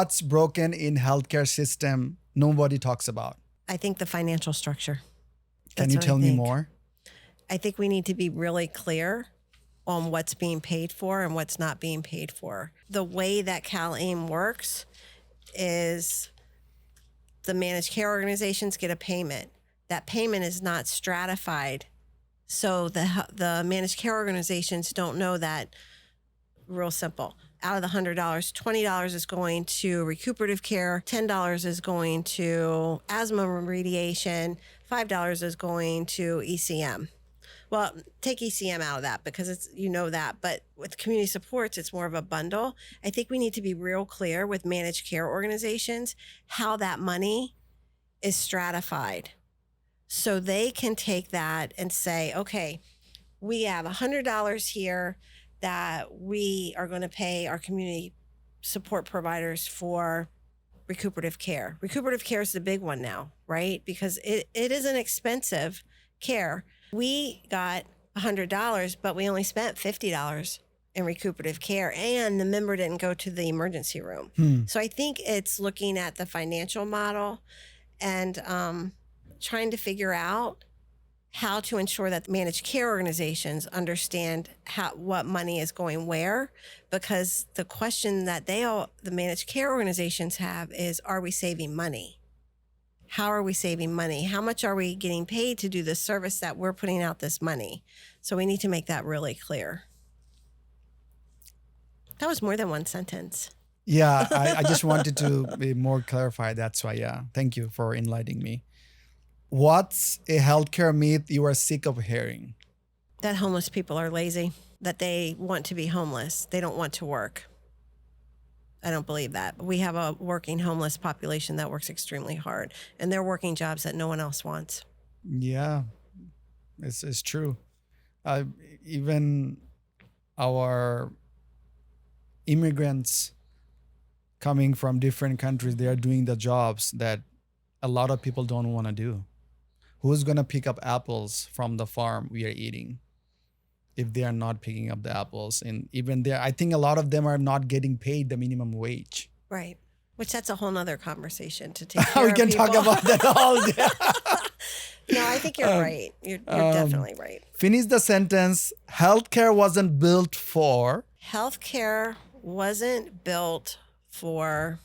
What's broken in healthcare system nobody talks about? I think the financial structure. Can That's you what I tell me think. more? I think we need to be really clear on what's being paid for and what's not being paid for. The way that CalAIM works is the managed care organizations get a payment. That payment is not stratified. So the managed care organizations don't know that. Real simple. Out of the $100, $20 is going to recuperative care, $10 is going to asthma remediation, $5 is going to ECM. Well, take ECM out of that because it's, that. But with community supports, it's more of a bundle. I think we need to be real clear with managed care organizations how that money is stratified. So they can take that and say, okay, we have $100 here that we are going to pay our community support providers for recuperative care. Recuperative care is the big one now, right? Because it is an expensive care. We got $100, but we only spent $50 in recuperative care, and the member didn't go to the emergency room. So I think it's looking at the financial model and trying to figure out how to ensure that managed care organizations understand what money is going where, because the question that the managed care organizations have is, are we saving money? How are we saving money? How much are we getting paid to do the service that we're putting out this money? So we need to make that really clear. That was more than one sentence. Yeah, I just wanted to be more clarified. That's why, yeah. Thank you for enlightening me. What's a healthcare myth you are sick of hearing? That homeless people are lazy, that they want to be homeless. They don't want to work. I don't believe that. We have a working homeless population that works extremely hard, and they're working jobs that no one else wants. Yeah, it's true. Even our immigrants coming from different countries, they are doing the jobs that a lot of people don't want to do. Who's going to pick up apples from the farm we are eating if they are not picking up the apples? And even there, I think a lot of them are not getting paid the minimum wage. Right. Which that's a whole nother conversation to take care We of can people. talk about that all day. No, I think you're right. You're definitely right. Finish the sentence. Healthcare wasn't built for. Healthcare wasn't built for.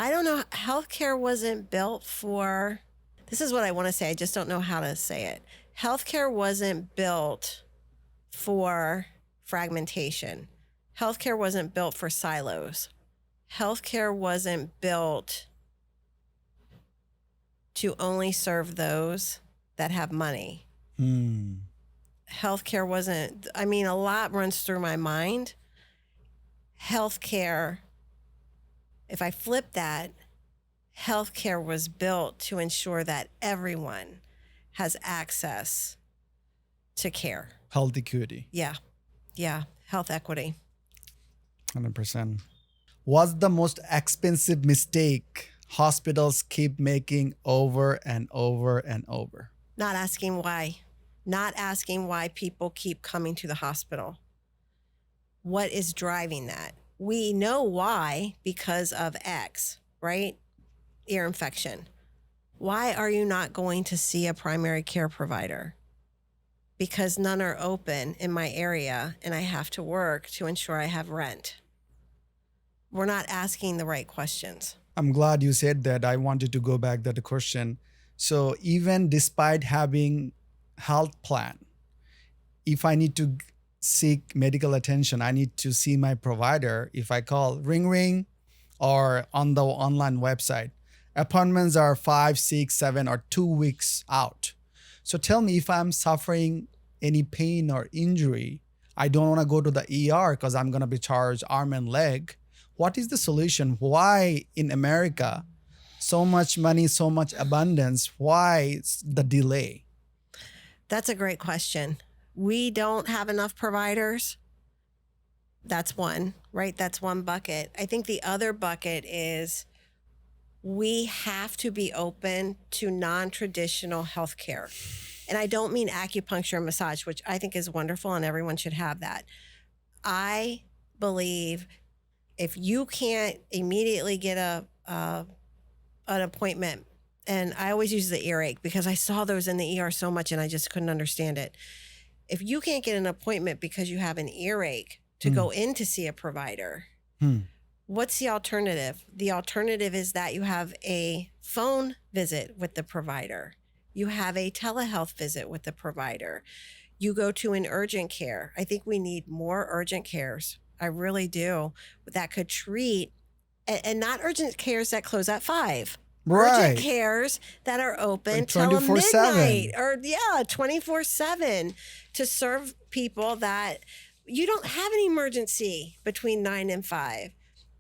I don't know. Healthcare wasn't built for. This is what I want to say. I just don't know how to say it. Healthcare wasn't built for fragmentation. Healthcare wasn't built for silos. Healthcare wasn't built to only serve those that have money. Healthcare wasn't, a lot runs through my mind. Healthcare, if I flip that, healthcare was built to ensure that everyone has access to care. Health equity. Yeah. Health equity. 100%. What's the most expensive mistake hospitals keep making over and over and over? Not asking why. Not asking why people keep coming to the hospital. What is driving that? We know why, because of X, right? Ear infection. Why are you not going to see a primary care provider? Because none are open in my area and I have to work to ensure I have rent. We're not asking the right questions. I'm glad you said that. I wanted to go back to the question. So even despite having health plan, if I need to seek medical attention, I need to see my provider. If I call ring or on the online website, appointments are 5, 6, 7 or 2 weeks out. So tell me, if I'm suffering any pain or injury, I don't want to go to the ER because I'm going to be charged arm and leg. What is the solution? Why in America, so much money, so much abundance, why the delay? That's a great question. We don't have enough providers. That's one, right? That's one bucket. I think the other bucket is we have to be open to non-traditional healthcare. And I don't mean acupuncture and massage, which I think is wonderful and everyone should have that. I believe If you can't immediately get an appointment, and I always use the earache because I saw those in the ER so much and I just couldn't understand it. If you can't get an appointment because you have an earache to go in to see a provider, what's the alternative? The alternative is that you have a phone visit with the provider. You have a telehealth visit with the provider. You go to an urgent care. I think we need more urgent cares. I really do. That could treat, and not urgent cares that close at 5. Right. Urgent cares that are open till 24/7. midnight or 24/7 to serve people that you don't have an emergency between 9 and 5.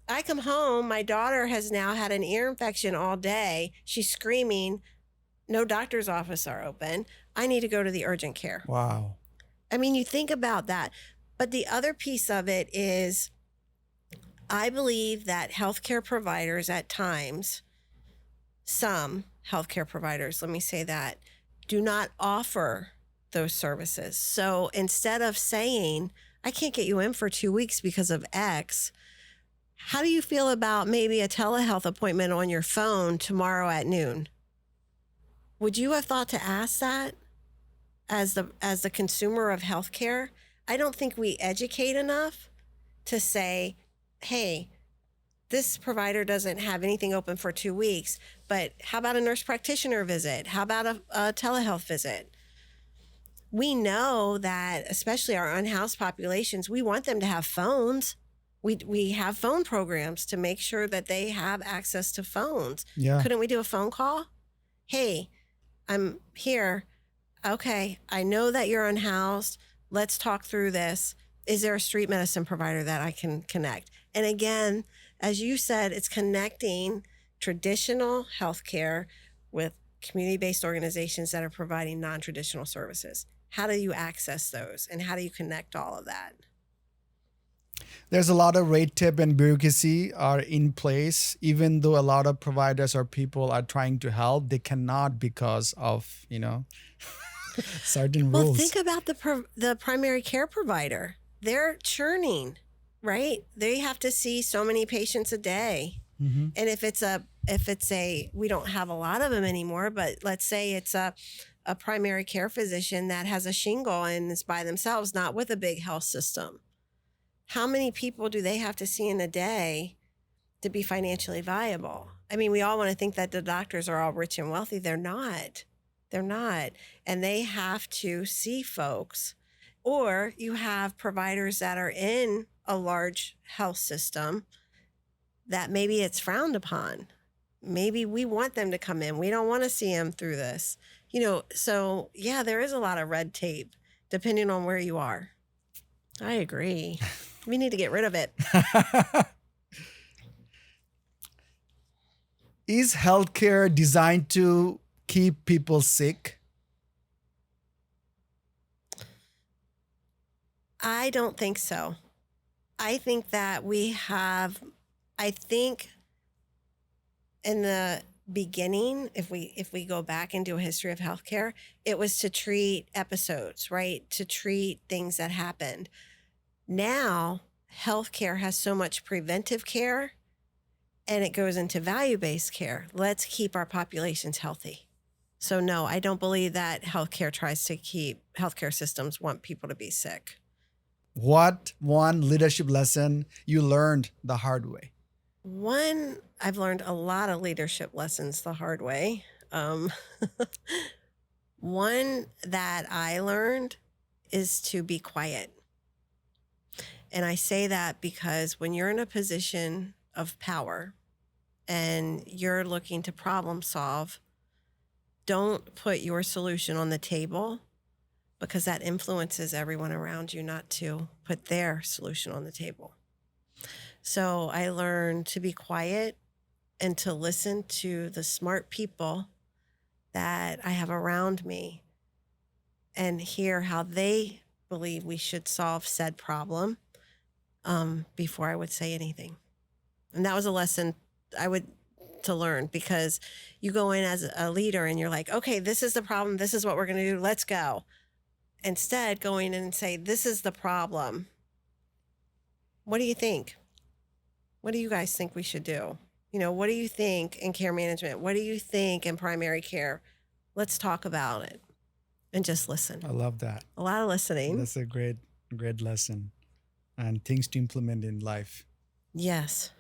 I come home, my daughter has now had an ear infection all day. She's screaming, no doctor's office are open. I need to go to the urgent care. Wow. I mean, you think about that. But the other piece of it is, I believe that healthcare providers at times, some healthcare providers, let me say that, do not offer those services. So instead of saying, I can't get you in for 2 weeks because of X, how do you feel about maybe a telehealth appointment on your phone tomorrow at noon? Would you have thought to ask that as the consumer of healthcare? I don't think we educate enough to say, hey, this provider doesn't have anything open for 2 weeks, but how about a nurse practitioner visit? How about a telehealth visit? We know that, especially our unhoused populations, we want them to have phones. We have phone programs to make sure that they have access to phones. Yeah. Couldn't we do a phone call? Hey, I'm here. Okay, I know that you're unhoused. Let's talk through this. Is there a street medicine provider that I can connect? And again, as you said, it's connecting traditional healthcare with community-based organizations that are providing non-traditional services. How do you access those? And how do you connect all of that? There's a lot of red tape and bureaucracy are in place. Even though a lot of providers or people are trying to help, they cannot because of, certain rules. Well, think about the primary care provider. They're churning, right? They have to see so many patients a day. Mm-hmm. And if it's a, we don't have a lot of them anymore, but let's say it's a primary care physician that has a shingle and is by themselves, not with a big health system. How many people do they have to see in a day to be financially viable? I mean, we all want to think that the doctors are all rich and wealthy. They're not. They're not. And they have to see folks. Or you have providers that are in a large health system that maybe it's frowned upon. Maybe we want them to come in. We don't want to see them through this. So yeah, there is a lot of red tape depending on where you are. I agree. We need to get rid of it. Is healthcare designed to keep people sick? I don't think so. I think that I think in the beginning, if we go back and do a history of healthcare, it was to treat episodes, right? To treat things that happened. Now, healthcare has so much preventive care and it goes into value-based care. Let's keep our populations healthy. So no, I don't believe that healthcare systems want people to be sick. What one leadership lesson you learned the hard way? I've learned a lot of leadership lessons the hard way. One that I learned is to be quiet. And I say that because when you're in a position of power and you're looking to problem solve, don't put your solution on the table, because that influences everyone around you not to put their solution on the table. So I learned to be quiet and to listen to the smart people that I have around me and hear how they believe we should solve said problem before I would say anything. And that was a lesson to learn, because you go in as a leader and you're like, okay, this is the problem. This is what we're going to do. Let's go. Instead, going in and say, this is the problem. What do you think? What do you guys think we should do? You know, what do you think in care management? What do you think in primary care? Let's talk about it and just listen. I love that. A lot of listening. That's a great lesson and things to implement in life. Yes.